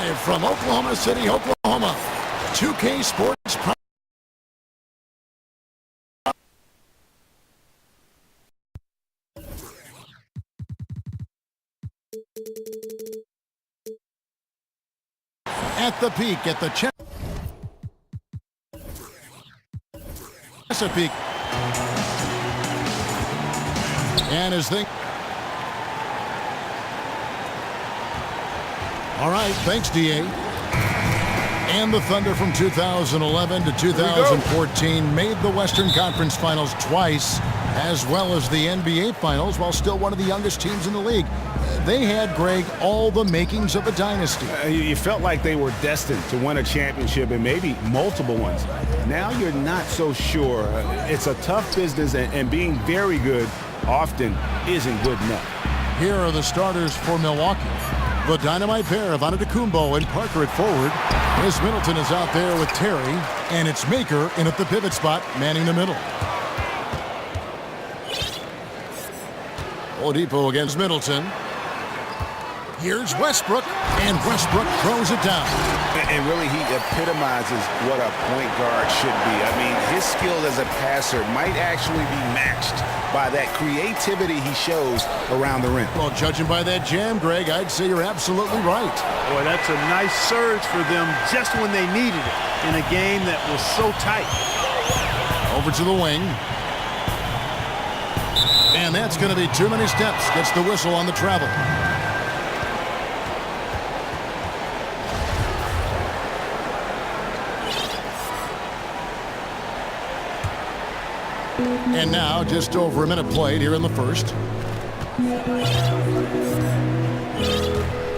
Live from Oklahoma City, Oklahoma, 2K Sports. At the peak, at the Chesapeake. And his thing. All right, thanks, DA. And the Thunder from 2011 to 2014 made the Western Conference Finals twice, as well as the NBA Finals, while still one of the youngest teams in the league. They had, Greg, all the makings of a dynasty. You felt like they were destined to win a championship and maybe multiple ones. Now you're not so sure. It's a tough business, and being very good often isn't good enough. Here are the starters for Milwaukee. The dynamite pair of Antetokounmpo and Parker at forward. Chris Middleton is out there with Terry, and it's Maker in at the pivot spot, manning the middle. Oladipo against Middleton. Here's Westbrook, and Westbrook throws it down. And really, he epitomizes what a point guard should be. I mean, his skill as a passer might actually be matched by that creativity he shows around the rim. Well, judging by that jam, Greg, I'd say you're absolutely right. Boy, that's a nice surge for them just when they needed it in a game that was so tight. Over to the wing. And that's going to be too many steps. Gets the whistle on the travel. And now, just over a minute played here in the first.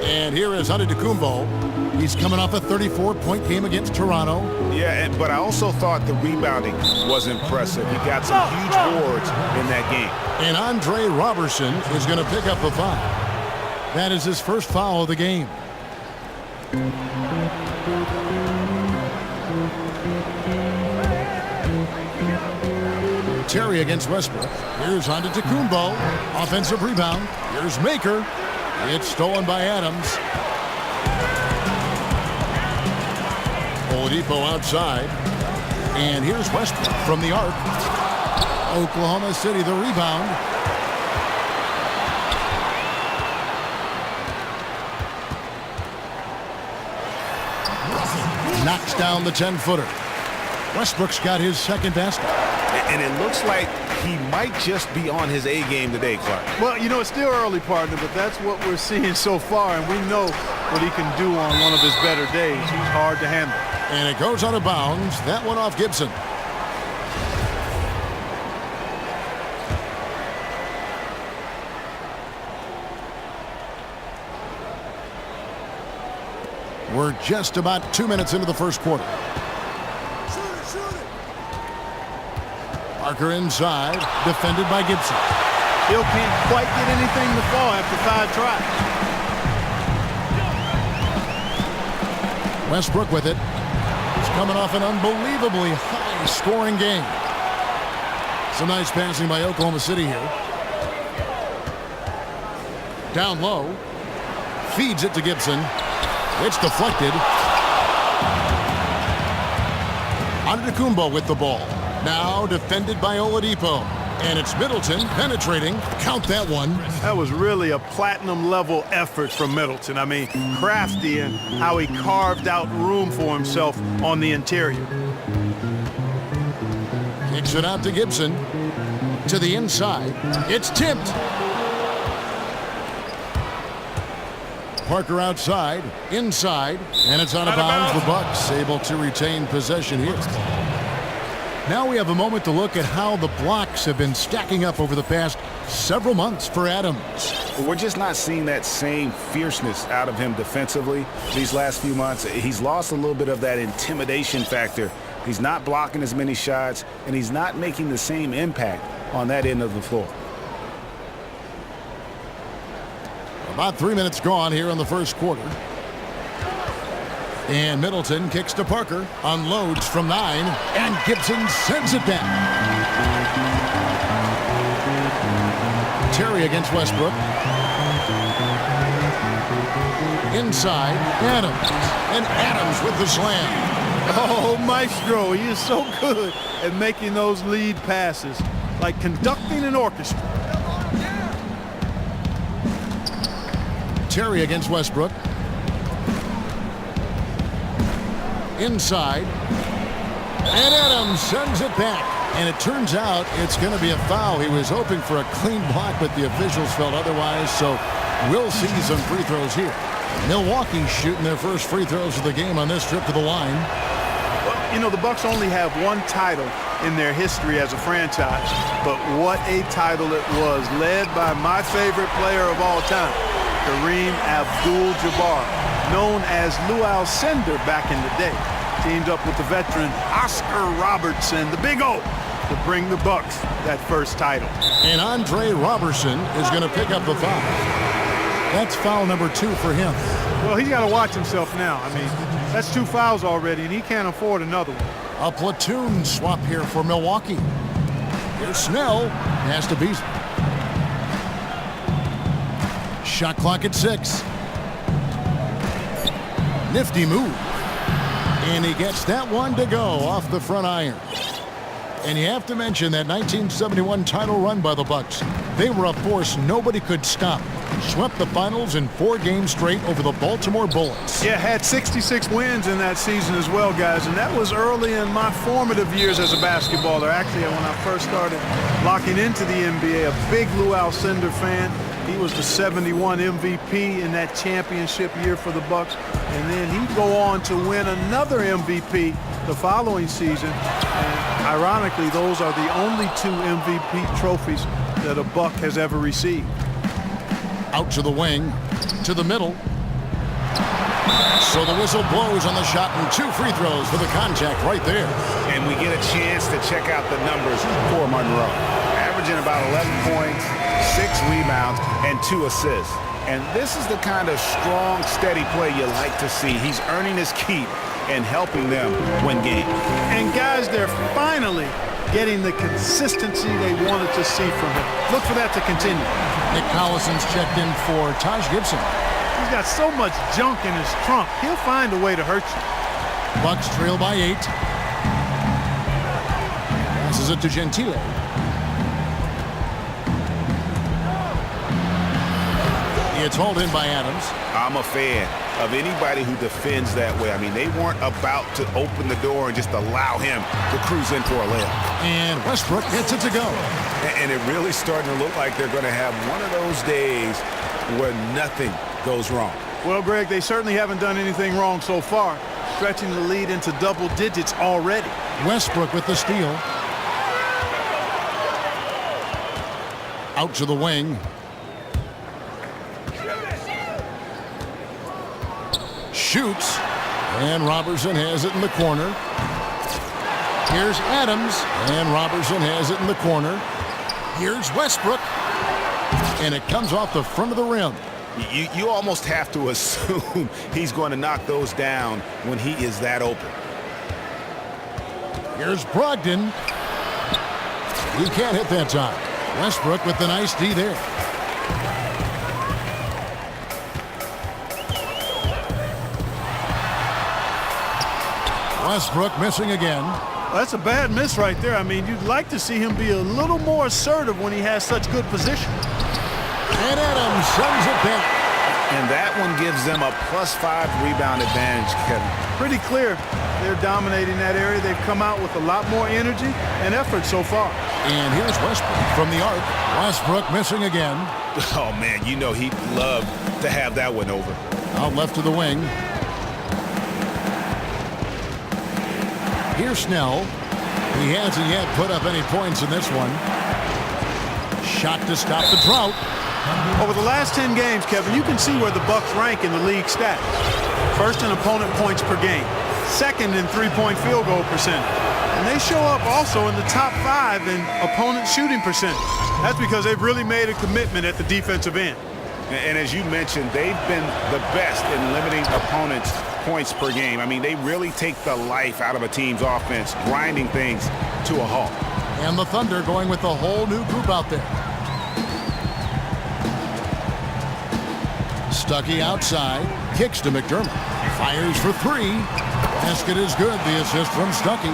And here is Antetokounmpo. He's coming off a 34-point game against Toronto. Yeah, but I also thought the rebounding was impressive. He got some huge boards in that game. And Andre Robertson is going to pick up the foul. That is his first foul of the game. Terry against Westbrook. Here's Antetokounmpo. Offensive rebound. Here's Maker. It's stolen by Adams. Oladipo outside. And here's Westbrook from the arc. Oklahoma City the rebound. Knocks down the 10-footer. Westbrook's got his second basket. And it looks like he might just be on his A game today, Clark. Well, you know, it's still early, partner, but that's what we're seeing so far, and we know what he can do on one of his better days. He's hard to handle. And it goes out of bounds. That one off Gibson. We're just about 2 minutes into the first quarter. Parker inside, defended by Gibson. Still can't quite get anything to fall after 5 tries. Westbrook with it. He's coming off an unbelievably high-scoring game. Some nice passing by Oklahoma City here. Down low. Feeds it to Gibson. It's deflected. Antetokounmpo with the ball. Now defended by Oladipo. And it's Middleton penetrating. Count that one. That was really a platinum-level effort from Middleton. I mean, crafty in how he carved out room for himself on the interior. Kicks it out to Gibson. To the inside. It's tipped. Parker outside. Inside. And it's out of bounds. The Bucks able to retain possession here. Now we have a moment to look at how the blocks have been stacking up over the past several months for Adams. We're just not seeing that same fierceness out of him defensively these last few months. He's lost a little bit of that intimidation factor. He's not blocking as many shots, and he's not making the same impact on that end of the floor. About 3 minutes gone here in the first quarter. And Middleton kicks to Parker, unloads from 9, and Gibson sends it down. Terry against Westbrook. Inside, Adams. And Adams with the slam. Oh, Maestro, he is so good at making those lead passes, like conducting an orchestra. Terry against Westbrook. Inside. And Adams sends it back. And it turns out it's going to be a foul. He was hoping for a clean block, but the officials felt otherwise. So we'll see some free throws here. Milwaukee shooting their first free throws of the game on this trip to the line. Well, you know, the Bucks only have one title in their history as a franchise, but what a title it was, led by my favorite player of all time, Kareem Abdul-Jabbar, known as Lou Alcindor back in the day. Teamed up with the veteran Oscar Robertson, the Big O, to bring the Bucks that first title. And Andre Robertson is going to pick up the foul. That's foul number 2 for him. Well, he's got to watch himself now. I mean, that's 2 fouls already, and he can't afford another one. A platoon swap here for Milwaukee. Here's Snell. Has to be. Shot clock at 6. Nifty move. And he gets that one to go off the front iron. And you have to mention that 1971 title run by the Bucks. They were a force nobody could stop. Swept the finals in 4 games straight over the Baltimore Bullets. Yeah, had 66 wins in that season as well, guys. And that was early in my formative years as a basketballer. Actually, when I first started locking into the NBA, a big Lou Alcindor fan. He was the 71 MVP in that championship year for the Bucks. And then he'd go on to win another MVP the following season. And ironically, those are the only 2 MVP trophies that a Buck has ever received. Out to the wing, to the middle. So the whistle blows on the shot and 2 free throws for the contact right there. And we get a chance to check out the numbers for Monroe. Averaging about 11 points, 6 rebounds, and 2 assists. And this is the kind of strong, steady play you like to see. He's earning his keep and helping them win games. And guys, they're finally getting the consistency they wanted to see from him. Look for that to continue. Nick Collison's checked in for Taj Gibson. He's got so much junk in his trunk. He'll find a way to hurt you. Bucks trail by 8. Passes it to Gentile. It's hauled in by Adams. I'm a fan of anybody who defends that way. I mean, they weren't about to open the door and just allow him to cruise in for a layup. And Westbrook gets it to go. And it really starting to look like they're going to have one of those days where nothing goes wrong. Well, Greg, they certainly haven't done anything wrong so far, stretching the lead into double digits already. Westbrook with the steal. Out to the wing. Shoots, and Robertson has it in the corner. Here's Adams, and Robertson has it in the corner. Here's Westbrook, and it comes off the front of the rim. You almost have to assume he's going to knock those down when he is that open. Here's Brogdon. He can't hit that time. Westbrook with the nice D there. Westbrook missing again. Well, that's a bad miss right there. I mean, you'd like to see him be a little more assertive when he has such good position. And Adams sends it back. And that one gives them a +5 rebound advantage, Kevin. Pretty clear. They're dominating that area. They've come out with a lot more energy and effort so far. And here's Westbrook from the arc. Westbrook missing again. Oh, man, you know he'd love to have that one over. Out left to the wing. Here's Snell. He hasn't yet put up any points in this one. Shot to stop the drought. Over the last 10 games, Kevin, you can see where the Bucks rank in the league stats. First in opponent points per game. Second in three-point field goal percentage. And they show up also in the top 5 in opponent shooting percentage. That's because they've really made a commitment at the defensive end. And as you mentioned, they've been the best in limiting opponents' points per game. I mean, they really take the life out of a team's offense, grinding things to a halt. And the Thunder going with a whole new group out there. Stuckey outside, kicks to McDermott, fires for three. Basket is good, the assist from Stuckey.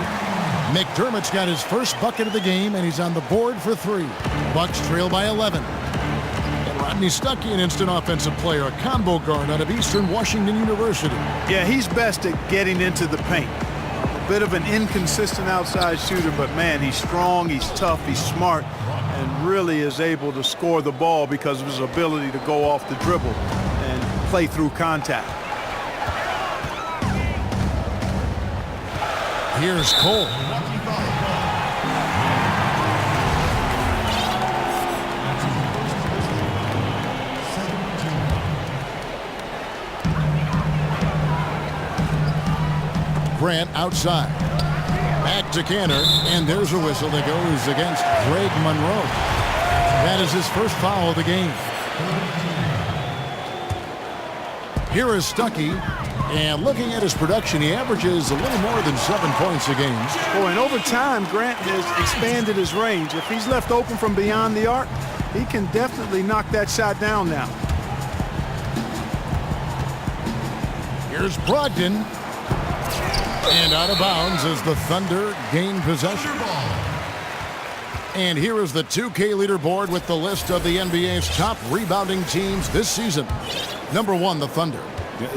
McDermott's got his first bucket of the game, and he's on the board for three. Bucks trail by 11. And Rodney Stuckey, an instant offensive player, a combo guard out of Eastern Washington University. Yeah, he's best at getting into the paint. A bit of an inconsistent outside shooter, but man, he's strong, he's tough, he's smart, and really is able to score the ball because of his ability to go off the dribble and play through contact. Here's Cole. Grant outside. Back to Canner, and there's a whistle that goes against Greg Monroe. That is his first foul of the game. Here is Stuckey, and looking at his production, he averages a little more than 7 points a game. Boy, and over time, Grant has expanded his range. If he's left open from beyond the arc, he can definitely knock that shot down now. Here's Brogdon. And out of bounds as the Thunder gain possession. And here is the 2K leaderboard with the list of the NBA's top rebounding teams this season. Number 1, the Thunder.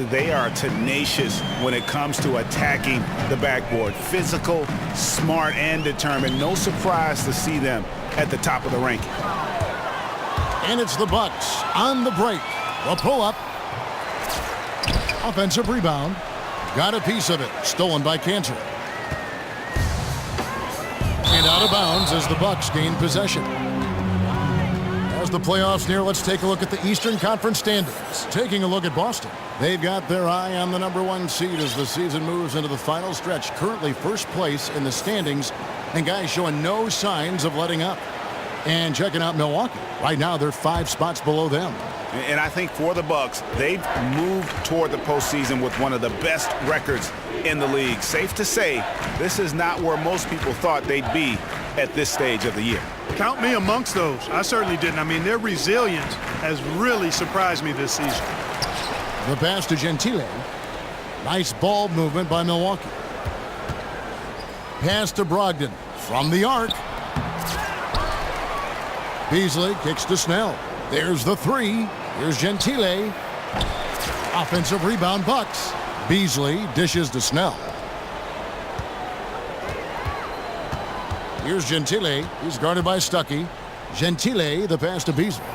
They are tenacious when it comes to attacking the backboard. Physical, smart, and determined. No surprise to see them at the top of the ranking. And it's the Bucks on the break. The pull-up. Offensive rebound. Got a piece of it. Stolen by Cantor. And out of bounds as the Bucks gain possession. As the playoffs near, let's take a look at the Eastern Conference standings. Taking a look at Boston. They've got their eye on the number 1 seed as the season moves into the final stretch. Currently first place in the standings. And guys showing no signs of letting up. And checking out Milwaukee. Right now, they're 5 spots below them. And I think for the Bucks, they've moved toward the postseason with one of the best records in the league. Safe to say, this is not where most people thought they'd be at this stage of the year. Count me amongst those. I certainly didn't. I mean, their resilience has really surprised me this season. The pass to Gentile. Nice ball movement by Milwaukee. Pass to Brogdon from the arc. Beasley kicks to Snell. There's the three. Here's Gentile. Offensive rebound, Bucks. Beasley dishes to Snell. Here's Gentile. He's guarded by Stuckey. Gentile, the pass to Beasley.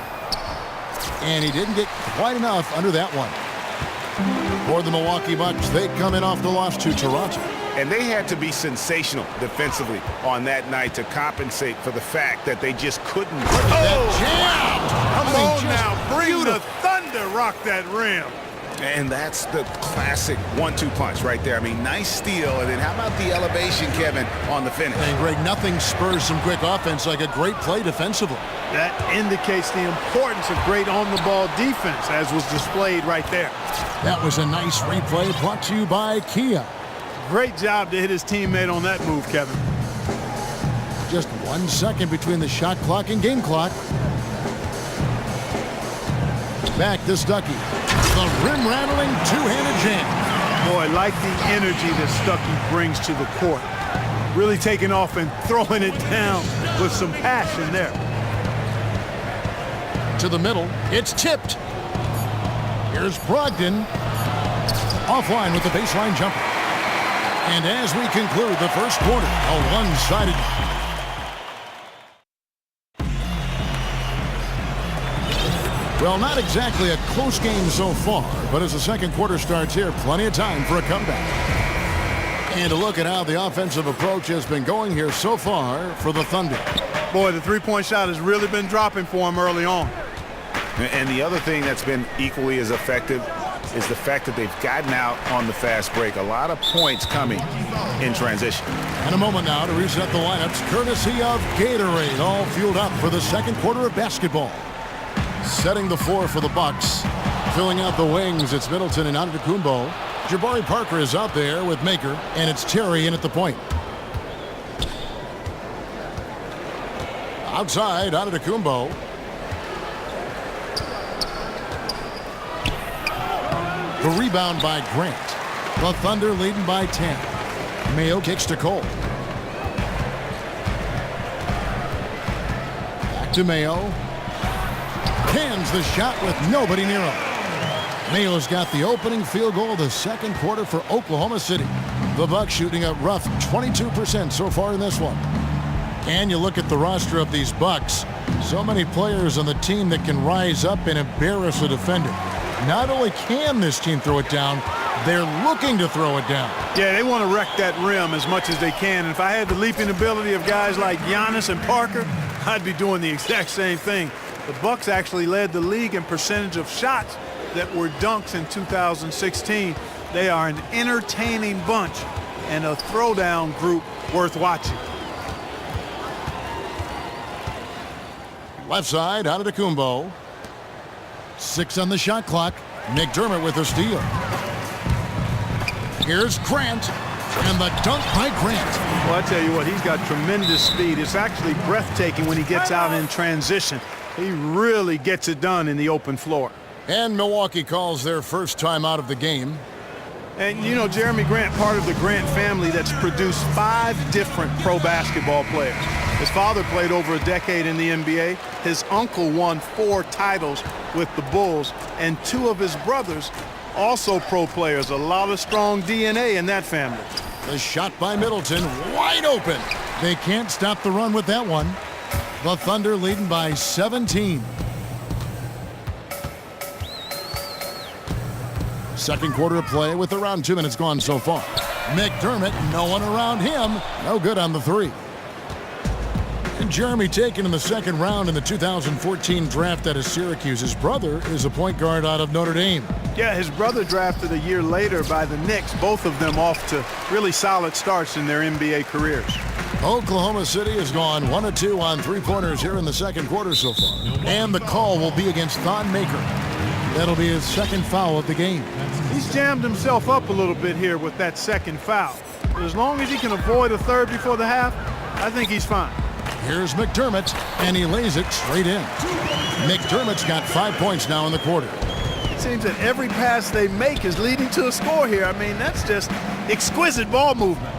And he didn't get quite enough under that one. For the Milwaukee Bucks, they come in off the loss to Toronto. And they had to be sensational defensively on that night to compensate for the fact that they just couldn't. Come on now, bring the thunder, rock that rim. And that's the classic 1-2 punch right there. I mean, nice steal. And then how about the elevation, Kevin, on the finish? And Greg, nothing spurs some quick offense like a great play defensively. That indicates the importance of great on-the-ball defense, as was displayed right there. That was a nice replay brought to you by Kia. Great job to hit his teammate on that move, Kevin. Just 1 second between the shot clock and game clock. Back to Stuckey. The rim-rattling two-handed jam. Boy, I like the energy that Stuckey brings to the court. Really taking off and throwing it down with some passion there. To the middle. It's tipped. Here's Brogdon. Offline with the baseline jumper. And as we conclude the first quarter, a one-sided. Well, not exactly a close game so far, but as the second quarter starts here, plenty of time for a comeback. And a look at how the offensive approach has been going here so far for the Thunder. Boy, the three-point shot has really been dropping for him early on. And the other thing that's been equally as effective is the fact that they've gotten out on the fast break. A lot of points coming in transition. And a moment now to reset the lineups, courtesy of Gatorade, all fueled up for the second quarter of basketball. Setting the floor for the Bucks. Filling out the wings, it's Middleton and Antetokounmpo. Jabari Parker is out there with Maker, and it's Terry in at the point. Outside, Antetokounmpo. The rebound by Grant. The Thunder leading by 10. Mayo kicks to Cole. Back to Mayo. Cans the shot with nobody near him. Mayo's got the opening field goal of the second quarter for Oklahoma City. The Bucks shooting a rough 22% so far in this one. And you look at the roster of these Bucks. So many players on the team that can rise up and embarrass a defender. Not only can this team throw it down, they're looking to throw it down. Yeah, they want to wreck that rim as much as they can. And if I had the leaping ability of guys like Giannis and Parker, I'd be doing the exact same thing. The Bucks actually led the league in percentage of shots that were dunks in 2016. They are an entertaining bunch and a throwdown group worth watching. Left side, out of Antetokounmpo. 6 on the shot clock. McDermott with a steal. Here's Grant, and the dunk by Grant. Well, I tell you what, he's got tremendous speed. It's actually breathtaking when he gets out in transition. He really gets it done in the open floor. And Milwaukee calls their first time out of the game. And, you know, Jeremy Grant, part of the Grant family that's produced 5 different pro basketball players. His father played over a decade in the NBA. His uncle won 4 titles with the Bulls. And 2 of his brothers also pro players. A lot of strong DNA in that family. The shot by Middleton, wide open. They can't stop the run with that one. The Thunder leading by 17. Second quarter of play with around 2 minutes gone so far. McDermott, no one around him. No good on the 3. And Jeremy taken in the second round in the 2014 draft out of Syracuse. His brother is a point guard out of Notre Dame. Yeah, his brother drafted a year later by the Knicks, both of them off to really solid starts in their NBA careers. Oklahoma City has gone 1 of 2 on 3-pointers here in the second quarter so far. And the call will be against Thon Maker. That'll be his second foul of the game. He's jammed himself up a little bit here with that second foul. But as long as he can avoid a third before the half, I think he's fine. Here's McDermott, and he lays it straight in. McDermott's got 5 points now in the quarter. It seems that every pass they make is leading to a score here. I mean, that's just exquisite ball movement.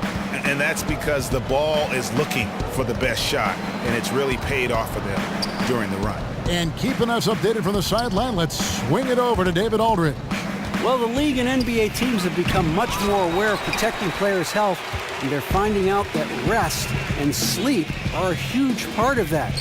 And that's because the ball is looking for the best shot, and it's really paid off for them during the run. And keeping us updated from the sideline, let's swing it over to David Aldridge. Well, the league and NBA teams have become much more aware of protecting players' health, and they're finding out that rest and sleep are a huge part of that.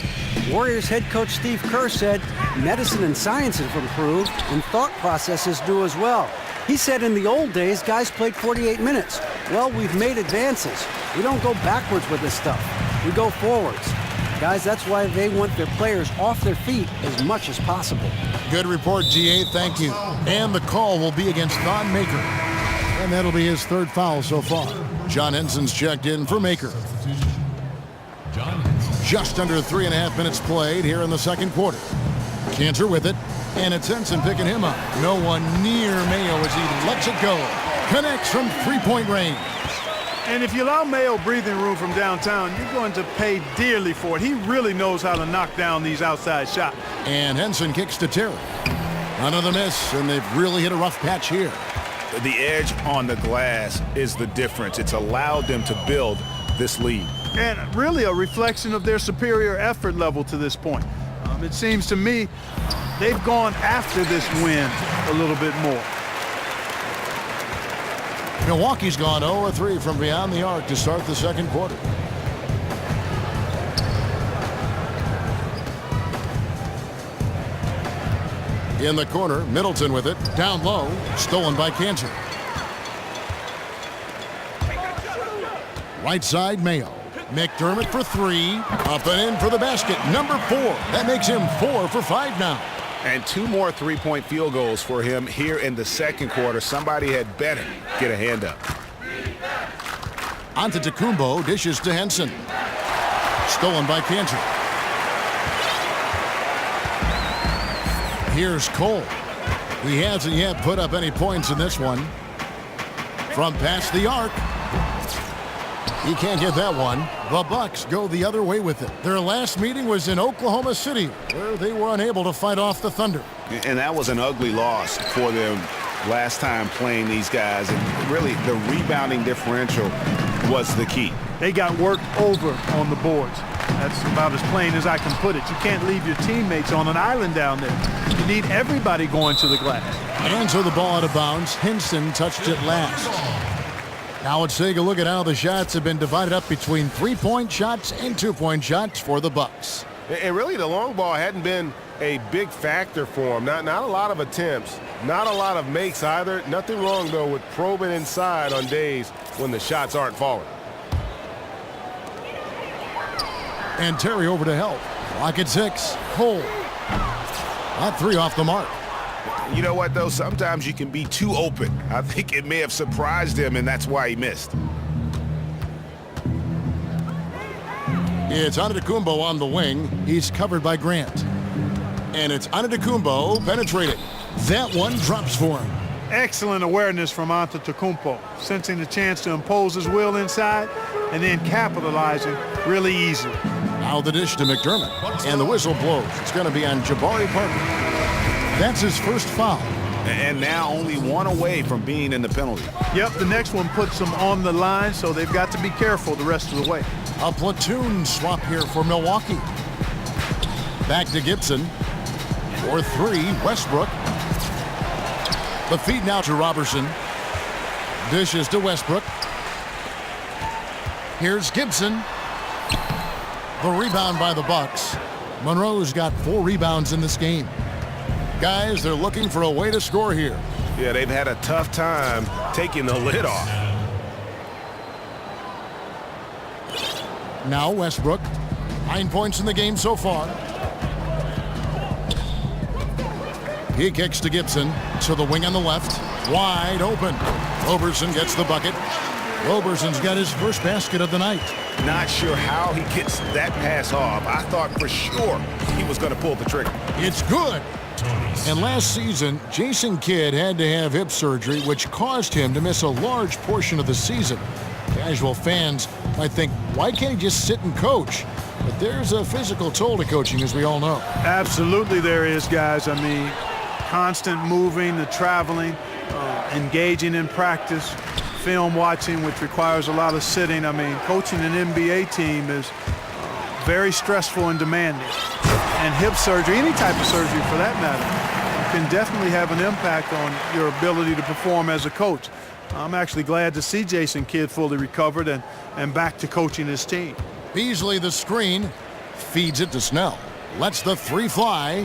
Warriors head coach Steve Kerr said medicine and science have improved, and thought processes do as well. He said in the old days, guys played 48 minutes. Well, we've made advances. We don't go backwards with this stuff. We go forwards. Guys, that's why they want their players off their feet as much as possible. Good report, GA. Thank you. And the call will be against Thon Maker. And that'll be his 3rd foul so far. John Henson's checked in for Maker. Just under 3.5 minutes played here in the second quarter. Cantor with it. And it's Henson picking him up. No one near Mayo as he lets it go. Connects from 3-point range. And if you allow Mayo breathing room from downtown, you're going to pay dearly for it. He really knows how to knock down these outside shots. And Henson kicks to Terry. Another miss, and they've really hit a rough patch here. The edge on the glass is the difference. It's allowed them to build this lead. And really a reflection of their superior effort level to this point. It seems to me they've gone after this win a little bit more. Milwaukee's gone 0 of 3 from beyond the arc to start the second quarter. In the corner, Middleton with it. Down low, stolen by Cantor. Right side, Mayo. McDermott for 3. Up and in for the basket. Number 4. That makes him 4 for 5 now. And 2 more 3-point field goals for him here in the second quarter. Somebody had better get a hand up. Antetokounmpo dishes to Henson. Stolen by Cantor. Here's Cole. He hasn't yet put up any points in this one. From past the arc. He can't get that one. The Bucks go the other way with it. Their last meeting was in Oklahoma City, where they were unable to fight off the Thunder. And that was an ugly loss for them last time playing these guys, and really the rebounding differential was the key. They got worked over on the boards. That's about as plain as I can put it. You can't leave your teammates on an island down there. You need everybody going to the glass. And so the ball out of bounds. Hinson touched it last. Now let's take a look at how the shots have been divided up between 3-point shots and 2-point shots for the Bucks. And really, the long ball hadn't been a big factor for him. Not a lot of attempts, not a lot of makes either. Nothing wrong, though, with probing inside on days when the shots aren't falling. And Terry over to help. Clock at 6. Cole. Not 3 off the mark. You know what, though? Sometimes you can be too open. I think it may have surprised him, and that's why he missed. It's Antetokounmpo on the wing. He's covered by Grant. And it's Antetokounmpo penetrating. That one drops for him. Excellent awareness from Antetokounmpo, sensing the chance to impose his will inside and then capitalizing really easily. Now the dish to McDermott. And the whistle blows. It's going to be on Jabari Parker. That's his first foul. And now only one away from being in the penalty. Yep, the next one puts them on the line, so they've got to be careful the rest of the way. A platoon swap here for Milwaukee. Back to Gibson. For 3, Westbrook. The feed now to Robertson. Dishes to Westbrook. Here's Gibson. The rebound by the Bucks. Monroe's got 4 rebounds in this game. Guys, they're looking for a way to score here. Yeah, they've had a tough time taking the lid off. Now Westbrook. 9 points in the game so far. He kicks to Gibson. To the wing on the left. Wide open. Roberson gets the bucket. Roberson's got his first basket of the night. Not sure how he gets that pass off. I thought for sure he was going to pull the trigger. It's good. And last season, Jason Kidd had to have hip surgery, which caused him to miss a large portion of the season. Casual fans might think, why can't he just sit and coach? But there's a physical toll to coaching, as we all know. Absolutely there is, guys. I mean, constant moving, the traveling, engaging in practice, film watching, which requires a lot of sitting. I mean, coaching an NBA team is very stressful and demanding. And hip surgery, any type of surgery for that matter, can definitely have an impact on your ability to perform as a coach. I'm actually glad to see Jason Kidd fully recovered and back to coaching his team. Beasley the screen, feeds it to Snell. Lets the 3 fly.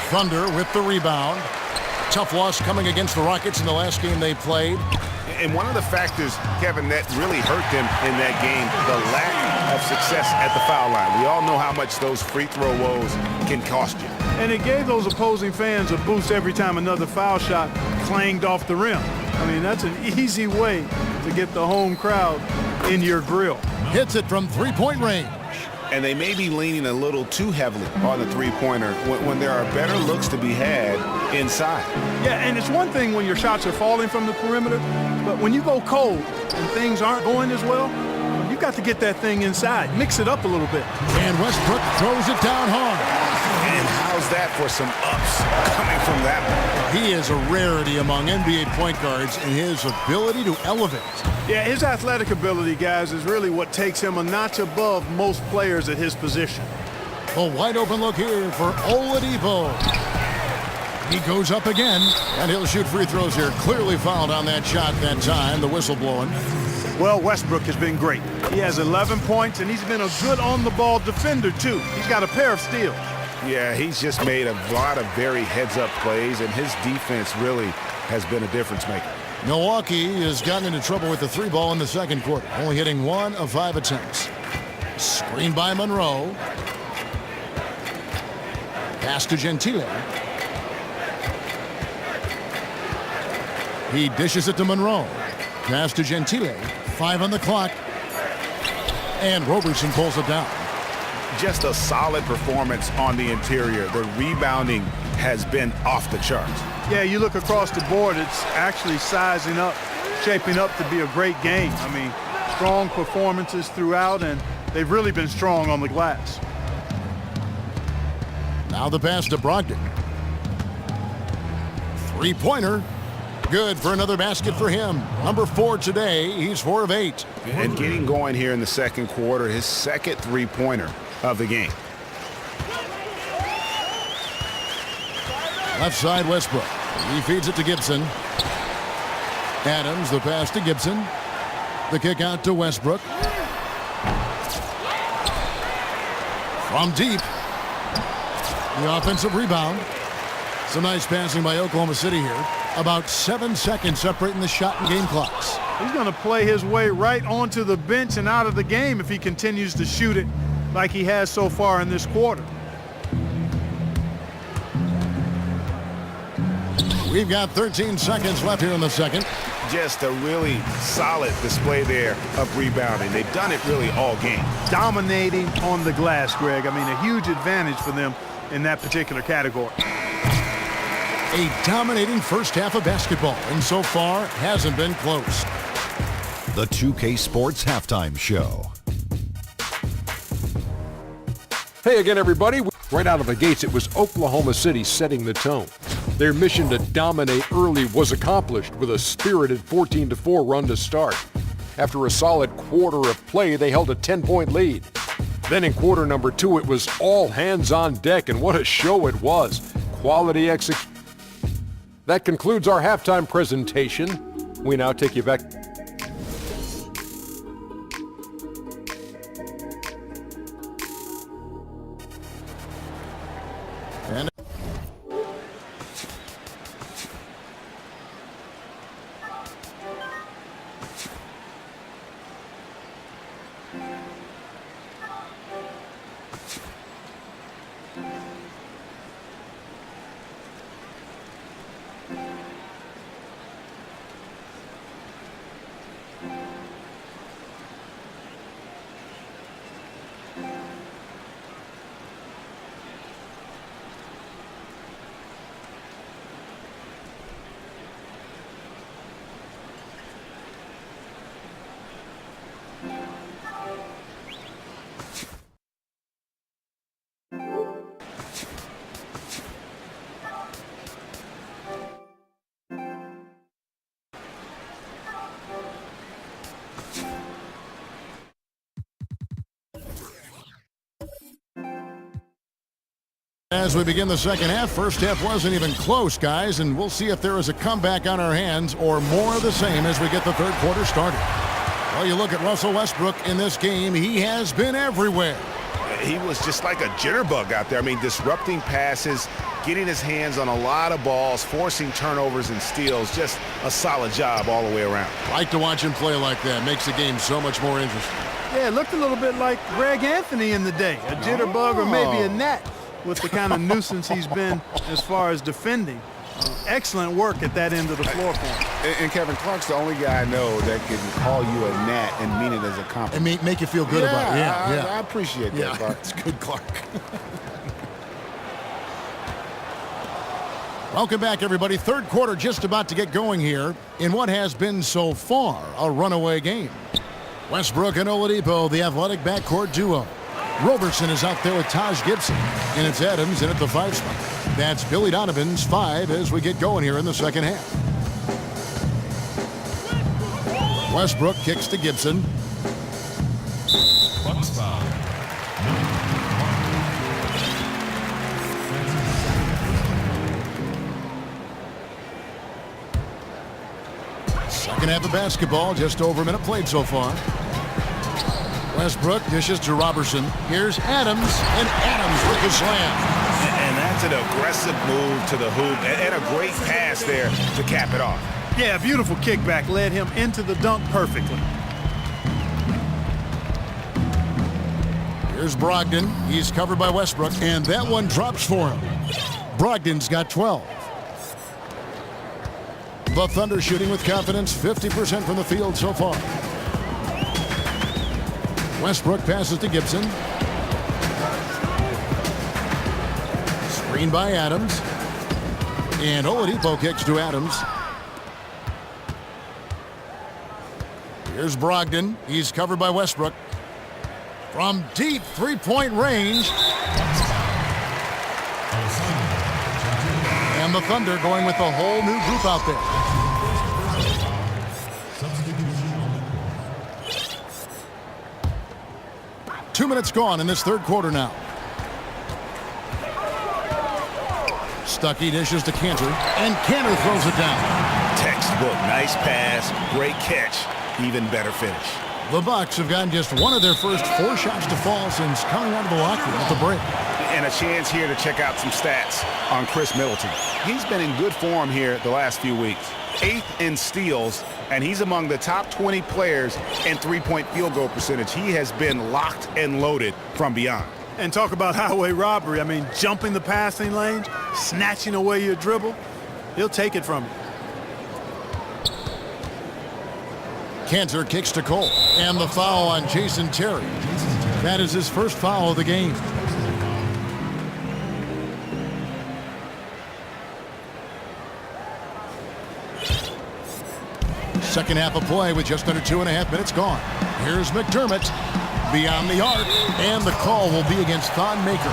Thunder with the rebound. Tough loss coming against the Rockets in the last game they played. And one of the factors, Kevin, that really hurt them in that game, the lack of success at the foul line. We all know how much those free throw woes can cost you. And it gave those opposing fans a boost every time another foul shot clanged off the rim. I mean, that's an easy way to get the home crowd in your grill. Hits it from 3-point range. And they may be leaning a little too heavily on the three-pointer when there are better looks to be had inside. Yeah, and it's one thing when your shots are falling from the perimeter, but when you go cold and things aren't going as well, you got to get that thing inside. Mix it up a little bit. And Westbrook throws it down hard. And how's that for some ups coming from that one? He is a rarity among NBA point guards in his ability to elevate. Yeah, his athletic ability, guys, is really what takes him a notch above most players at his position. A wide open look here for Oladipo. He goes up again, and he'll shoot free throws here. Clearly fouled on that shot that time, the whistle blowing. Well, Westbrook has been great. He has 11 points, and he's been a good on-the-ball defender, too. He's got a pair of steals. Yeah, he's just made a lot of very heads-up plays, and his defense really has been a difference maker. Milwaukee has gotten into trouble with the 3 ball in the second quarter, only hitting 1 of 5 attempts. Screen by Monroe. Pass to Gentile. He dishes it to Monroe. Pass to Gentile. 5 on the clock. And Robertson pulls it down. Just a solid performance on the interior. The rebounding has been off the charts. Yeah, you look across the board, it's actually sizing up, shaping up to be a great game. I mean, strong performances throughout, and they've really been strong on the glass. Now the pass to Brogdon. 3-pointer. Good for another basket for him. Number 4 today. He's 4 of 8. And getting going here in the second quarter, his second three-pointer of the game. Left side, Westbrook. He feeds it to Gibson. Adams, the pass to Gibson. The kick out to Westbrook. From deep. The offensive rebound. Some nice passing by Oklahoma City here. About 7 seconds separating the shot and game clocks. He's going to play his way right onto the bench and out of the game if he continues to shoot it like he has so far in this quarter. We've got 13 seconds left here in the second. Just a really solid display there of rebounding. They've done it really all game. Dominating on the glass, Greg. I mean, a huge advantage for them in that particular category. A dominating first half of basketball, and so far hasn't been close. The 2K Sports Halftime Show. Hey again, everybody. Right out of the gates, it was Oklahoma City setting the tone. Their mission to dominate early was accomplished with a spirited 14-4 run to start. After a solid quarter of play, they held a 10-point lead. Then in quarter number 2, it was all hands on deck, and what a show it was. Quality execution. That concludes our halftime presentation. We now take you back. And as we begin the second half, first half wasn't even close, guys, and we'll see if there is a comeback on our hands or more of the same as we get the third quarter started. Well, you look at Russell Westbrook in this game, he has been everywhere. He was just like a jitterbug out there. I mean, disrupting passes, getting his hands on a lot of balls, forcing turnovers and steals. Just a solid job all the way around. Like to watch him play like that. Makes the game so much more interesting. Yeah, it looked a little bit like Greg Anthony in the day. A jitterbug or maybe a gnat with the kind of nuisance he's been as far as defending. Excellent work at that end of the floor for him. And Kevin, Clark's the only guy I know that can call you a gnat and mean it as a compliment. And make you feel good about it. Yeah, I appreciate that, Clark. It's good, Clark. Welcome back, everybody. Third quarter just about to get going here in what has been so far a runaway game. Westbrook and Oladipo, the athletic backcourt duo. Roberson is out there with Taj Gibson, and it's Adams in at the 5 spot. That's Billy Donovan's 5 as we get going here in the second half. Westbrook kicks to Gibson. Second half of basketball, just over a minute played so far. Westbrook dishes to Robertson. Here's Adams, and Adams with the slam. And that's an aggressive move to the hoop, and a great pass there to cap it off. Yeah, beautiful kickback led him into the dunk perfectly. Here's Brogdon. He's covered by Westbrook, and that one drops for him. Brogdon's got 12. The Thunder shooting with confidence, 50% from the field so far. Westbrook passes to Gibson. Screen by Adams. And Oladipo kicks to Adams. Here's Brogdon. He's covered by Westbrook. From deep three-point range. And the Thunder going with a whole new group out there. 2 minutes gone in this third quarter now. Stuckey dishes to Cantor, and Cantor throws it down. Textbook, nice pass, great catch, even better finish. The Bucks have gotten just one of their first 4 shots to fall since coming out of the locker room at the break. And a chance here to check out some stats on Chris Middleton. He's been in good form here the last few weeks. 8th in steals, and he's among the top 20 players in three-point field goal percentage. He has been locked and loaded from beyond. And talk about highway robbery. I mean, jumping the passing lanes, snatching away your dribble. He'll take it from you. Cantor kicks to Cole, and the foul on Jason Terry. That is his first foul of the game. Second half of play with just under 2.5 minutes gone. Here's McDermott beyond the arc, and the call will be against Thon Maker.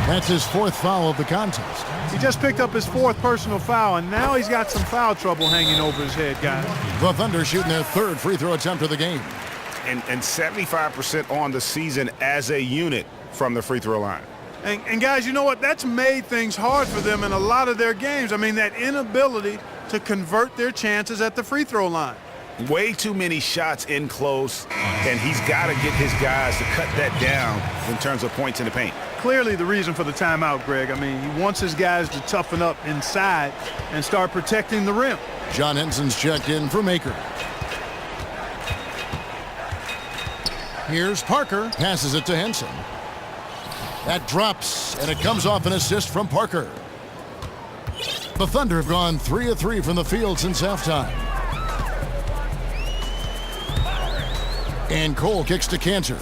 That's his 4th foul of the contest. He just picked up his 4th personal foul, and now he's got some foul trouble hanging over his head, guys. The Thunder shooting their 3rd free throw attempt of the game. And 75% on the season as a unit from the free throw line. And guys, you know what? That's made things hard for them in a lot of their games. I mean, that inability to convert their chances at the free throw line. Way too many shots in close, and he's got to get his guys to cut that down in terms of points in the paint. Clearly the reason for the timeout, Greg. I mean, he wants his guys to toughen up inside and start protecting the rim. John Henson's checked in for Maker. Here's Parker, passes it to Henson. That drops, and it comes off an assist from Parker. The Thunder have gone 3 of 3 from the field since halftime. And Cole kicks to Cantor.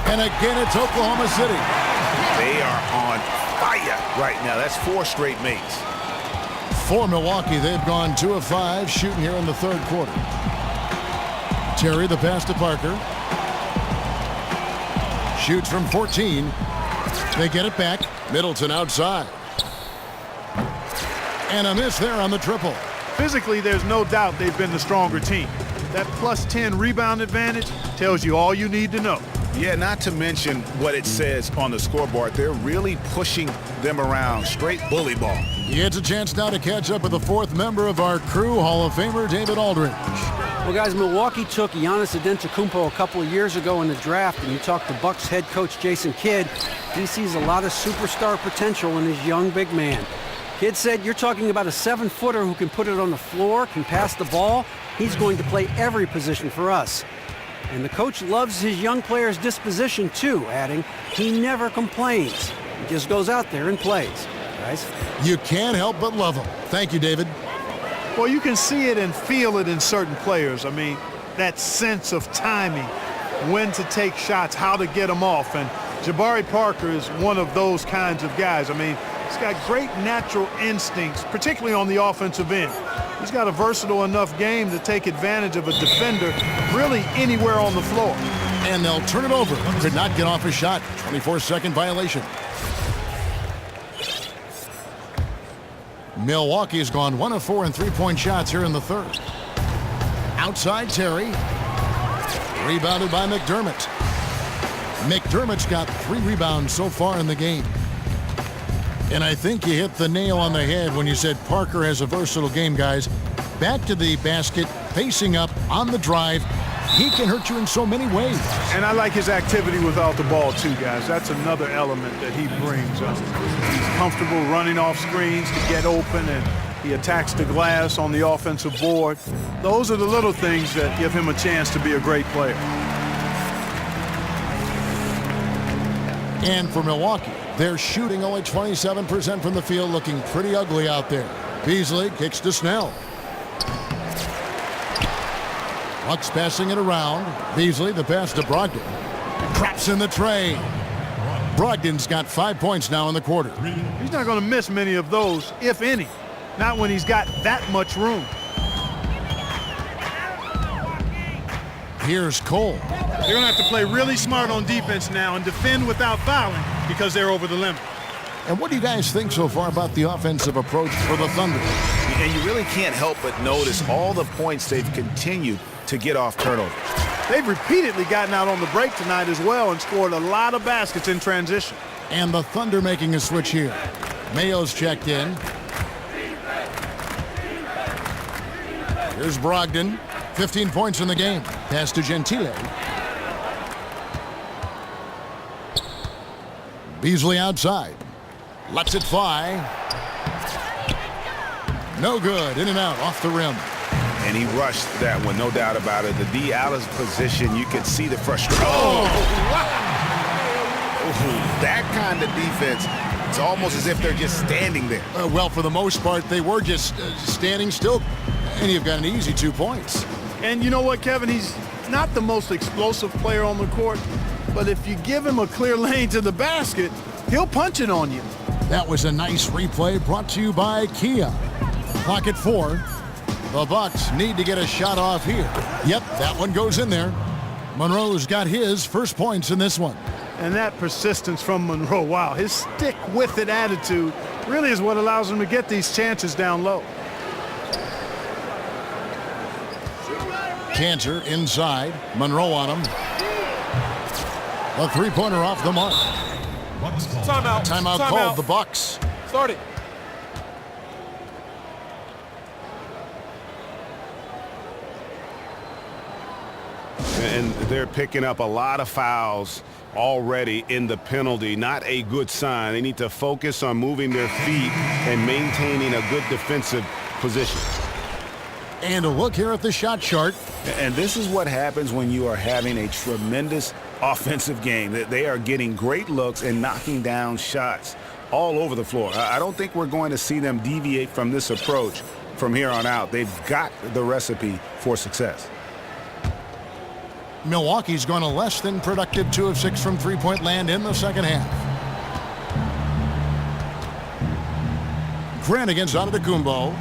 And again, it's Oklahoma City. They are on fire right now. That's 4 straight makes. For Milwaukee, they've gone 2 of 5 shooting here in the third quarter. Terry, the pass to Parker. Shoots from 14. They get it back. Middleton outside. And a miss there on the triple. Physically, there's no doubt they've been the stronger team. That +10 rebound advantage tells you all you need to know. Yeah, not to mention what it says on the scoreboard. They're really pushing them around. Straight bully ball. He gets a chance now to catch up with the 4th member of our crew, Hall of Famer David Aldridge. Well, guys, Milwaukee took Giannis Antetokounmpo a couple of years ago in the draft, and you talked to Bucks head coach Jason Kidd. He sees a lot of superstar potential in his young big man. Kidd said, you're talking about a 7-footer who can put it on the floor, can pass the ball. He's going to play every position for us. And the coach loves his young players' disposition, too, adding, he never complains. He just goes out there and plays. Guys, you can't help but love him. Thank you, David. Well, you can see it and feel it in certain players. I mean, that sense of timing, when to take shots, how to get them off. And Jabari Parker is one of those kinds of guys. I mean, he's got great natural instincts, particularly on the offensive end. He's got a versatile enough game to take advantage of a defender really anywhere on the floor. And they'll turn it over. Could not get off a shot. 24-second violation. Milwaukee has gone 1 of 4 in three-point shots here in the third. Outside Terry. Rebounded by McDermott. McDermott's got 3 rebounds so far in the game. And I think you hit the nail on the head when you said Parker has a versatile game, guys. Back to the basket, facing up, on the drive. He can hurt you in so many ways. And I like his activity without the ball, too, guys. That's another element that he brings. He's comfortable running off screens to get open, and he attacks the glass on the offensive board. Those are the little things that give him a chance to be a great player. And for Milwaukee, they're shooting only 27% from the field, looking pretty ugly out there. Beasley kicks to Snell. Bucks passing it around. Beasley, the pass to Brogdon. Drops in the tray. Brogdon's got 5 points now in the quarter. He's not going to miss many of those, if any. Not when he's got that much room. Here's Cole. They're going to have to play really smart on defense now and defend without fouling because they're over the limit. And what do you guys think so far about the offensive approach for the Thunder? And you really can't help but notice all the points they've continued to get off turnovers. They've repeatedly gotten out on the break tonight as well and scored a lot of baskets in transition. And the Thunder making a switch here. Mayo's checked in. Here's Brogdon. 15 points in the game. Pass to Gentile. Beasley outside. Lets it fly. No good. In and out. Off the rim. And he rushed that one, no doubt about it. The D out of position, you could see the frustration. Oh, wow. That kind of defense, it's almost as if they're just standing there. Well, for the most part, they were just standing still. And you've got an easy 2 points. And you know what, Kevin? He's not the most explosive player on the court, but if you give him a clear lane to the basket, he'll punch it on you. That was a nice replay brought to you by Kia. Pocket 4. The Bucks need to get a shot off here. Yep, that one goes in there. Monroe's got his first points in this one. And that persistence from Monroe, wow, his stick-with-it attitude really is what allows him to get these chances down low. Cantor inside. Monroe on him. A three-pointer off the mark. Timeout. Timeout called. The Bucks. Start it. And they're picking up a lot of fouls already in the penalty. Not a good sign. They need to focus on moving their feet and maintaining a good defensive position. And a look here at the shot chart. And this is what happens when you are having a tremendous offensive game. They are getting great looks and knocking down shots all over the floor. I don't think we're going to see them deviate from this approach from here on out. They've got the recipe for success. Milwaukee's gone a less than productive 2 of 6 from three-point land in the second half. Grant against Antetokounmpo.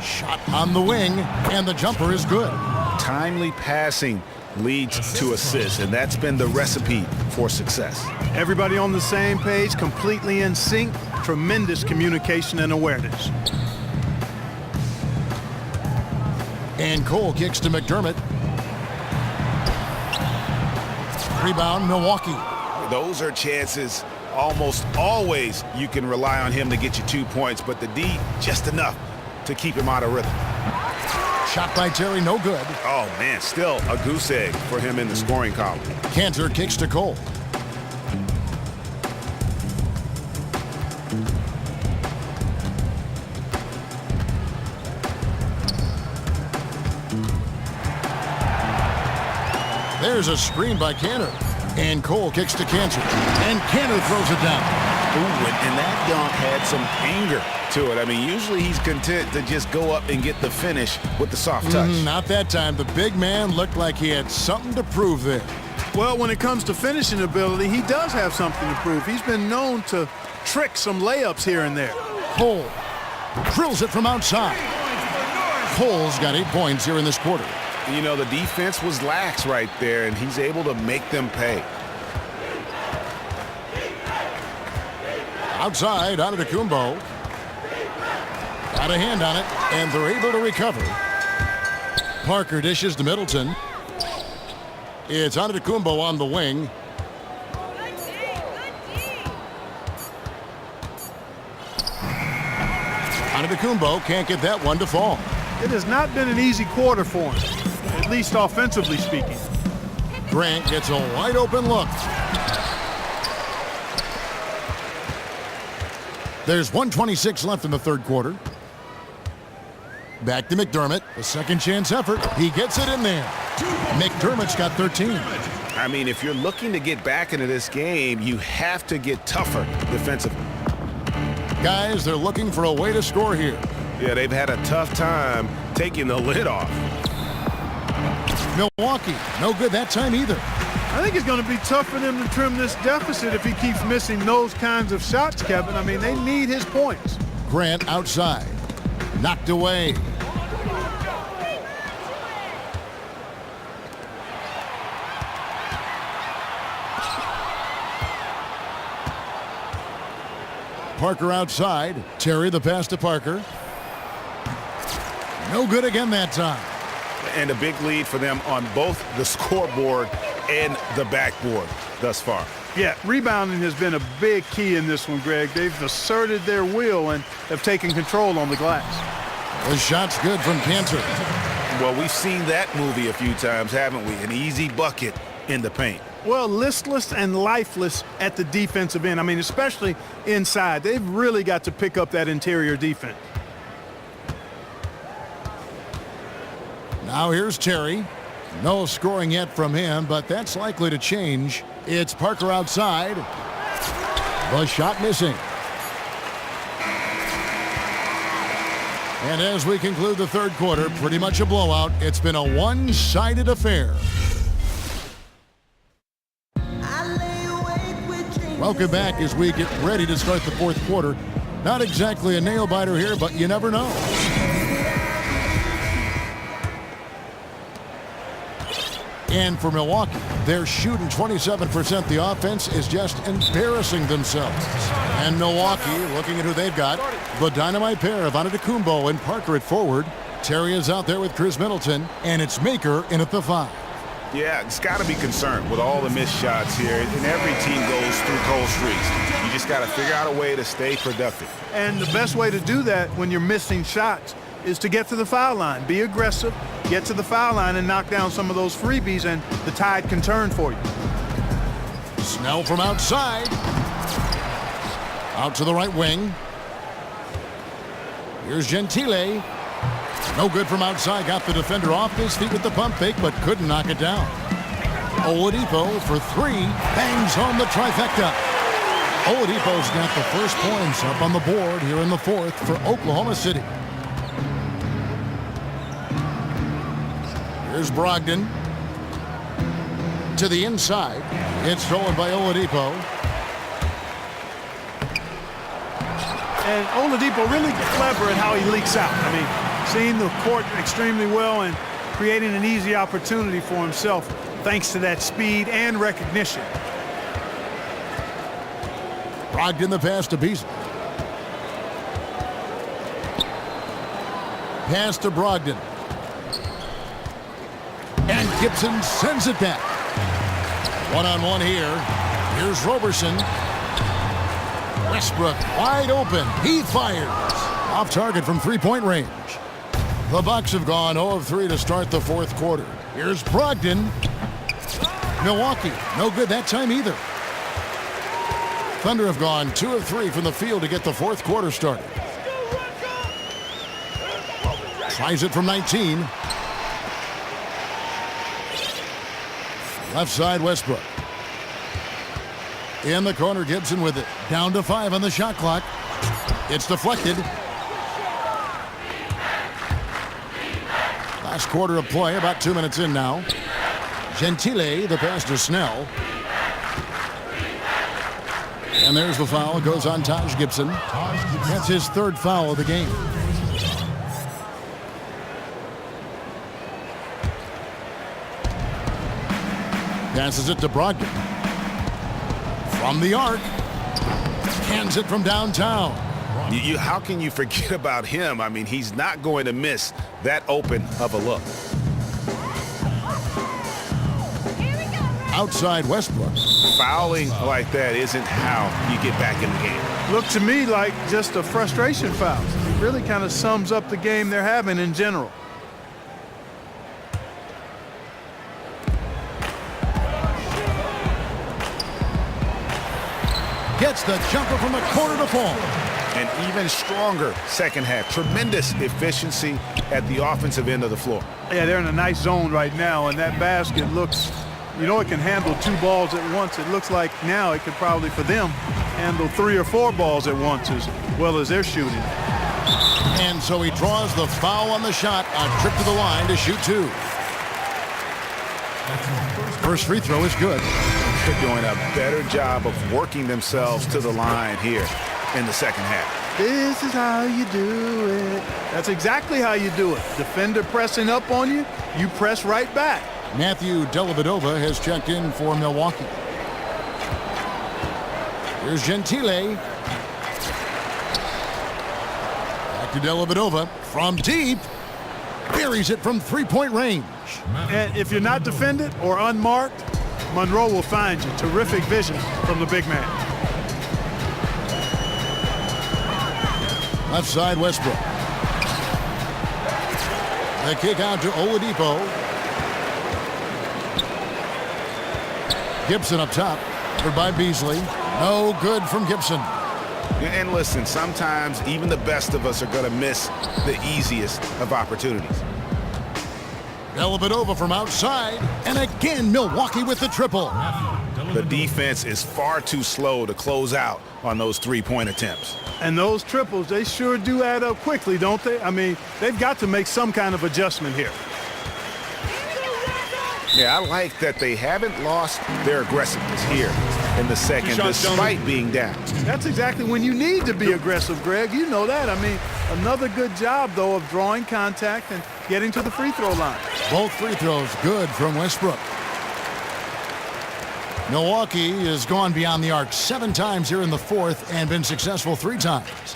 Shot on the wing, and the jumper is good. Timely passing leads to assists, and that's been the recipe for success. Everybody on the same page, completely in sync, tremendous communication and awareness. And Cole kicks to McDermott. Rebound, Milwaukee. Those are chances almost always you can rely on him to get you 2 points, but the D just enough to keep him out of rhythm. Shot by Terry, no good. Oh, man, still a goose egg for him in the scoring column. Cantor kicks to Cole. There's a screen by Cantor. And Cole kicks to Cantor. And Cantor throws it down. Ooh, and that dunk had some anger to it. I mean, usually he's content to just go up and get the finish with the soft touch. Not that time. The big man looked like he had something to prove there. Well, when it comes to finishing ability, he does have something to prove. He's been known to trick some layups here and there. Cole drills it from outside. Cole's got 8 points here in this quarter. You know, the defense was lax right there, and he's able to make them pay. Outside, Antetokounmpo. Got a hand on it, and they're able to recover. Parker dishes to Middleton. It's Antetokounmpo on the wing. Antetokounmpo can't get that one to fall. It has not been an easy quarter for him, at least offensively speaking. Grant gets a wide open look. There's 1:26 left in the third quarter. Back to McDermott. A second chance effort. He gets it in there. McDermott's got 13. I mean, if you're looking to get back into this game, you have to get tougher defensively. Guys, they're looking for a way to score here. Yeah, they've had a tough time taking the lid off. Milwaukee, no good that time either. I think it's going to be tough for them to trim this deficit if he keeps missing those kinds of shots, Kevin. I mean, they need his points. Grant outside. Knocked away. Parker outside. Terry the pass to Parker. No good again that time. and a big lead for them on both the scoreboard and the backboard thus far. Yeah, rebounding has been a big key in this one, Greg. They've asserted their will and have taken control on the glass. The shot's good from Cantor. Well, we've seen that movie a few times, haven't we? An easy bucket in the paint. Well, listless and lifeless at the defensive end. I mean, especially inside. They've really got to pick up that interior defense. Now here's Terry. No scoring yet from him, but that's likely to change. It's Parker outside. The shot missing. And as we conclude the third quarter, pretty much a blowout. It's been a one-sided affair. Welcome back as we get ready to start the fourth quarter. Not exactly a nail-biter here, but you never know. And for Milwaukee, they're shooting 27%. The offense is just embarrassing themselves. And Milwaukee, looking at who they've got, the dynamite pair of Antetokounmpo and Parker at forward. Terry is out there with Chris Middleton, and it's Maker in at the 5. Yeah, it's got to be concerned with all the missed shots here, and every team goes through cold streaks. You just got to figure out a way to stay productive. And the best way to do that when you're missing shots is to get to the foul line. Be aggressive, get to the foul line, and knock down some of those freebies, and the tide can turn for you. Snell from outside. Out to the right wing. Here's Gentile. No good from outside. Got the defender off his feet with the pump fake, but couldn't knock it down. Oladipo for 3. Bangs home the trifecta. Oladipo's got the first points up on the board here in the fourth for Oklahoma City. Here's Brogdon. To the inside. It's stolen by Oladipo. And Oladipo really clever at how he leaks out. I mean, seeing the court extremely well and creating an easy opportunity for himself thanks to that speed and recognition. Brogdon the pass to Beasley. Pass to Brogdon. And Gibson sends it back. One-on-one here. Here's Roberson. Westbrook wide open. He fires. Off target from three-point range. The Bucks have gone 0 of 3 to start the fourth quarter. Here's Brogdon. Milwaukee, no good that time either. Thunder have gone 2 of 3 from the field to get the fourth quarter started. Tries it from 19. Left side, Westbrook. In the corner, Gibson with it. Down to 5 on the shot clock. It's deflected. Last quarter of play, about 2 minutes in now. Gentile, the pass to Snell. And there's the foul. It goes on Taj Gibson. That's his third foul of the game. Passes it to Brogdon. From the arc. Hands it from downtown. How can you forget about him? I mean, he's not going to miss that open of a look. Outside Westbrook. Fouling like that isn't how you get back in the game. Looked to me like just a frustration foul. It really kind of sums up the game they're having in general. Gets the jumper from the corner to fall. An even stronger second half. Tremendous efficiency at the offensive end of the floor. Yeah, they're in a nice zone right now, and that basket looks, you know, it can handle 2 balls at once. It looks like now it could probably, for them, handle 3 or 4 balls at once as well as they're shooting. And so he draws the foul on the shot. A trip to the line to shoot 2. First free throw is good. They're doing a better job of working themselves to the line here in the second half. This is how you do it. That's exactly how you do it. Defender pressing up on you, you press right back. Matthew Dellavedova has checked in for Milwaukee. Here's Gentile. Back to Dellavedova from deep. buries it from three-point range. And if you're not defended or unmarked, Monroe will find you. Terrific vision from the big man. Left side, Westbrook. The kick out to Oladipo. Gibson up top. Covered by Beasley. No good from Gibson. And listen, sometimes even the best of us are going to miss the easiest of opportunities. Dellavedova from outside. And again, Milwaukee with the triple. The defense is far too slow to close out on those three-point attempts. And those triples, they sure do add up quickly, don't they? I mean, they've got to make some kind of adjustment here. Yeah, I like that they haven't lost their aggressiveness here in the second, despite being down. That's exactly when you need to be aggressive, Greg. You know that. I mean, another good job, though, of drawing contact and getting to the free throw line. Both free throws good from Westbrook. Milwaukee has gone beyond the arc 7 times here in the fourth and been successful 3 times.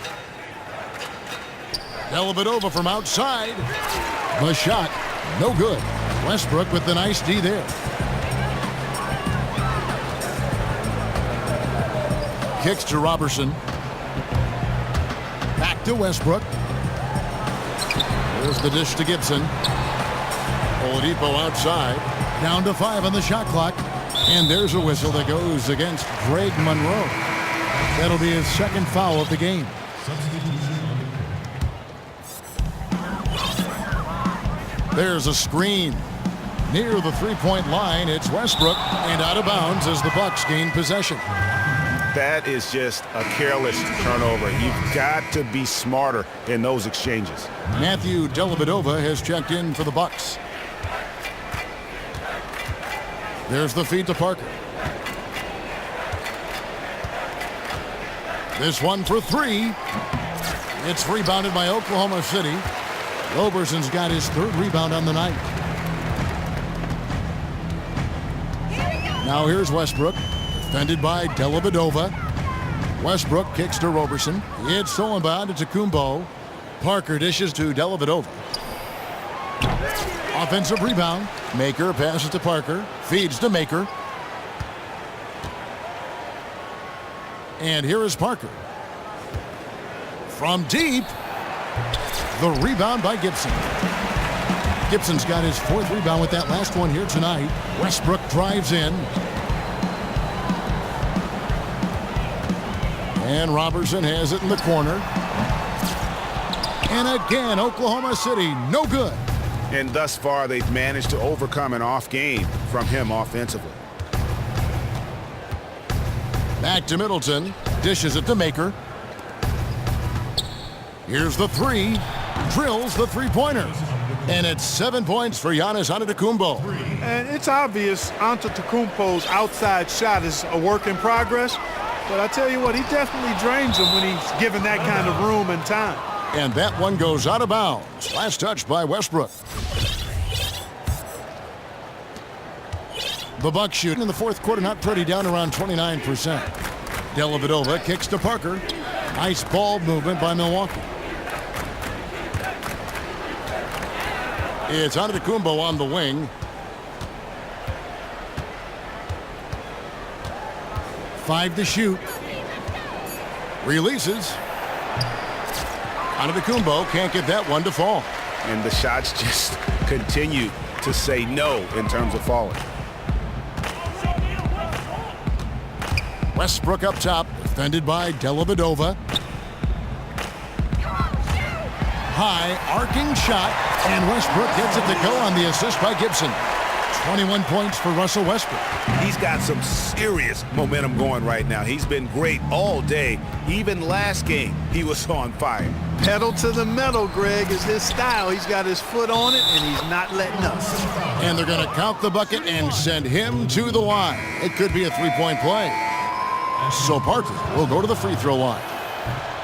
Dellavedova from outside. The shot, no good. Westbrook with the nice D there. Kicks to Robertson. Back to Westbrook. There's the dish to Gibson. Oladipo outside. Down to 5 on the shot clock. And there's a whistle that goes against Greg Monroe. That'll be his second foul of the game. There's a screen. Near the three-point line, it's Westbrook, and out of bounds as the Bucks gain possession. That is just a careless turnover. You've got to be smarter in those exchanges. Matthew Dellavedova has checked in for the Bucks. There's the feed to Parker. This one for 3. It's rebounded by Oklahoma City. Roberson's got his 3rd rebound on the night. Now here's Westbrook, defended by Dellavedova. Westbrook kicks to Roberson. It's stolen by Antetokounmpo. Parker dishes to Dellavedova. Offensive rebound. Maker passes to Parker. Feeds to Maker. And here is Parker. From deep. The rebound by Gibson. Gibson's got his 4th rebound with that last one here tonight. Westbrook drives in. And Robertson has it in the corner. And again, Oklahoma City, no good. And thus far, they've managed to overcome an off game from him offensively. Back to Middleton. Dishes it to Maker. Here's the 3. Drills the three-pointer. And it's 7 points for Giannis Antetokounmpo. And it's obvious Antetokounmpo's outside shot is a work in progress. But I tell you what, he definitely drains them when he's given that kind of room and time. And that one goes out of bounds. Last touch by Westbrook. The Bucks shooting in the 4th quarter, not pretty, down around 29%. Dellavedova kicks to Parker. Nice ball movement by Milwaukee. It's Antetokounmpo on the wing. 5 to shoot. Releases. Antetokounmpo can't get that one to fall. And the shots just continue to say no in terms of falling. Westbrook up top, defended by Dellavedova. High arcing shot, and Westbrook gets it to go on the assist by Gibson. 21 points for Russell Westbrook. He's got some serious momentum going right now. He's been great all day. Even last game, he was on fire. Pedal to the metal, Greg, is his style. He's got his foot on it, and he's not letting up. And they're going to count the bucket and send him to the line. It could be a three-point play. So Parker will go to the free throw line.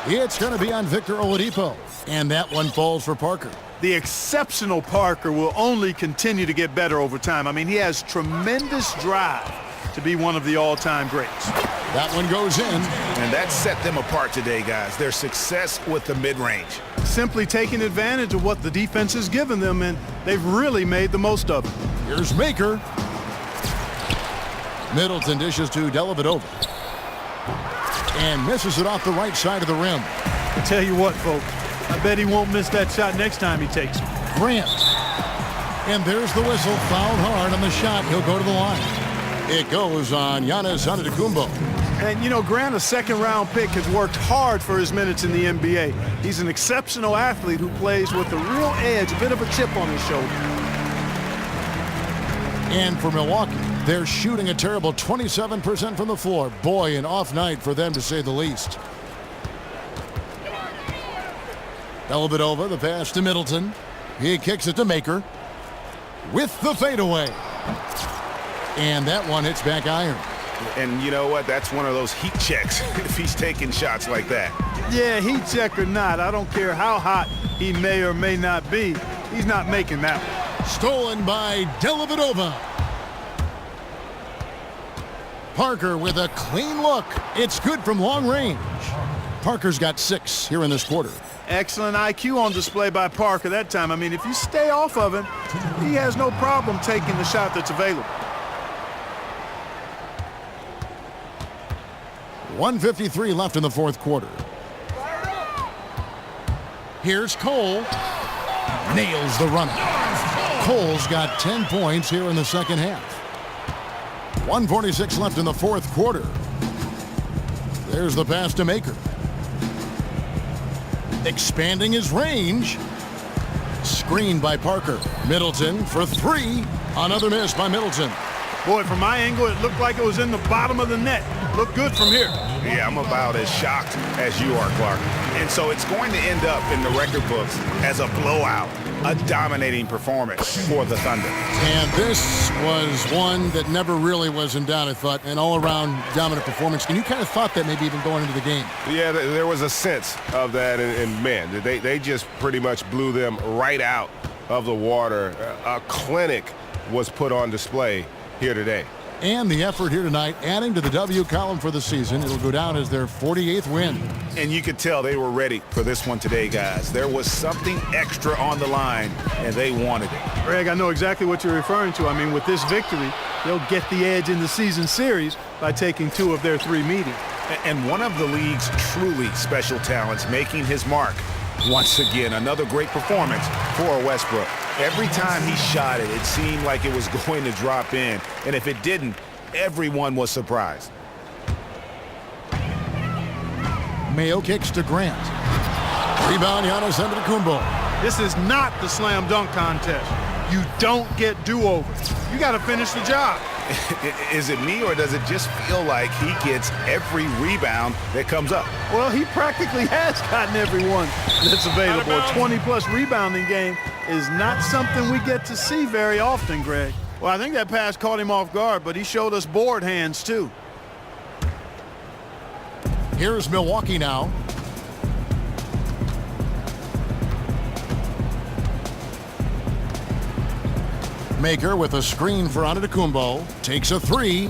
It's going to be on Victor Oladipo. And that one falls for Parker. The exceptional Parker will only continue to get better over time. I mean, he has tremendous drive, to be one of the all-time greats. That one goes in. And that set them apart today, guys. Their success with the mid-range. Simply taking advantage of what the defense has given them, and they've really made the most of it. Here's Maker. Middleton dishes to Dellavedova. And misses it off the right side of the rim. I tell you what, folks, I bet he won't miss that shot next time he takes it. Grant. And there's the whistle. Fouled hard on the shot. He'll go to the line. It goes on Giannis Antetokounmpo. And, you know, Grant, a second-round pick, has worked hard for his minutes in the NBA. He's an exceptional athlete who plays with a real edge, a bit of a chip on his shoulder. And for Milwaukee, they're shooting a terrible 27% from the floor. Boy, an off night for them, to say the least. Dellavedova, the pass to Middleton. He kicks it to Maker with the fadeaway. And that one hits back iron. And you know what? That's one of those heat checks if he's taking shots like that. Yeah, heat check or not, I don't care how hot he may or may not be. He's not making that one. Stolen by Dellavedova. Parker with a clean look. It's good from long range. Parker's got 6 here in this quarter. Excellent IQ on display by Parker that time. I mean, if you stay off of him, he has no problem taking the shot that's available. 1:53 left in the fourth quarter. Here's Cole. Nails the runner. Cole's got 10 points here in the second half. 1:46 left in the fourth quarter. There's the pass to Maker. Expanding his range. Screened by Parker. Middleton for 3. Another miss by Middleton. Boy, from my angle, it looked like it was in the bottom of the net. Looked good from here. Yeah, I'm about as shocked as you are, Clark. And so it's going to end up in the record books as a blowout, a dominating performance for the Thunder. And this was one that never really was in doubt, I thought, an all-around dominant performance. And you kind of thought that maybe even going into the game. Yeah, there was a sense of that, and man, they just pretty much blew them right out of the water. A clinic was put on display here today. And the effort here tonight, adding to the W column for the season. It'll go down as their 48th win. And you could tell they were ready for this one today, guys. There was something extra on the line, and they wanted it. Greg, I know exactly what you're referring to. I mean, with this victory, they'll get the edge in the season series by taking 2 of their 3 meetings. And one of the league's truly special talents making his mark. Once again, another great performance for Westbrook. Every time he shot it, it seemed like it was going to drop in. And if it didn't, everyone was surprised. Mayo kicks to Grant. Rebound, Giannis Antetokounmpo. This is not the slam dunk contest. You don't get do-overs. You got to finish the job. Is it me, or does it just feel like he gets every rebound that comes up? Well, he practically has gotten every one that's available. A 20-plus rebounding game is not something we get to see very often, Greg. Well, I think that pass caught him off guard, but he showed us board hands, too. Here's Milwaukee now. Maker with a screen for Antetokounmpo. Takes a 3.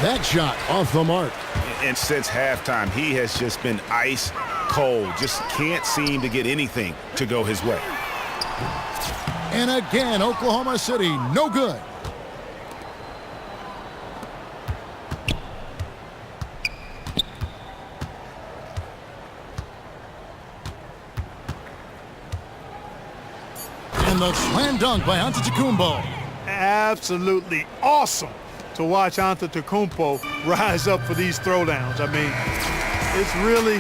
That shot off the mark. And since halftime, he has just been ice cold. Just can't seem to get anything to go his way. And again, Oklahoma City, no good. And the slam dunk by Antetokounmpo. Absolutely awesome to watch Antetokounmpo rise up for these throwdowns. I mean, it's really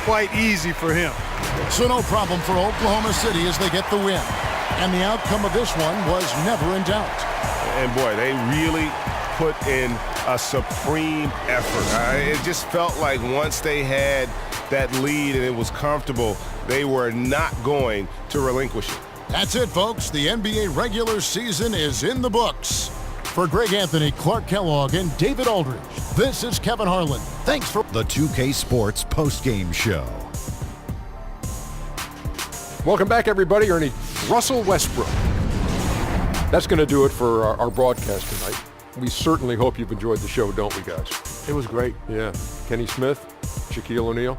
quite easy for him. So no problem for Oklahoma City as they get the win. And the outcome of this one was never in doubt. And boy, they really put in a supreme effort. It just felt like once they had that lead and it was comfortable, they were not going to relinquish it. That's it, folks. The NBA regular season is in the books. For Greg Anthony, Clark Kellogg, and David Aldridge, this is Kevin Harlan. Thanks for The 2K Sports postgame show. Welcome back, everybody. Ernie, Russell Westbrook. That's going to do it for our broadcast tonight. We certainly hope you've enjoyed the show, don't we, guys? It was great. Yeah. Kenny Smith, Shaquille O'Neal.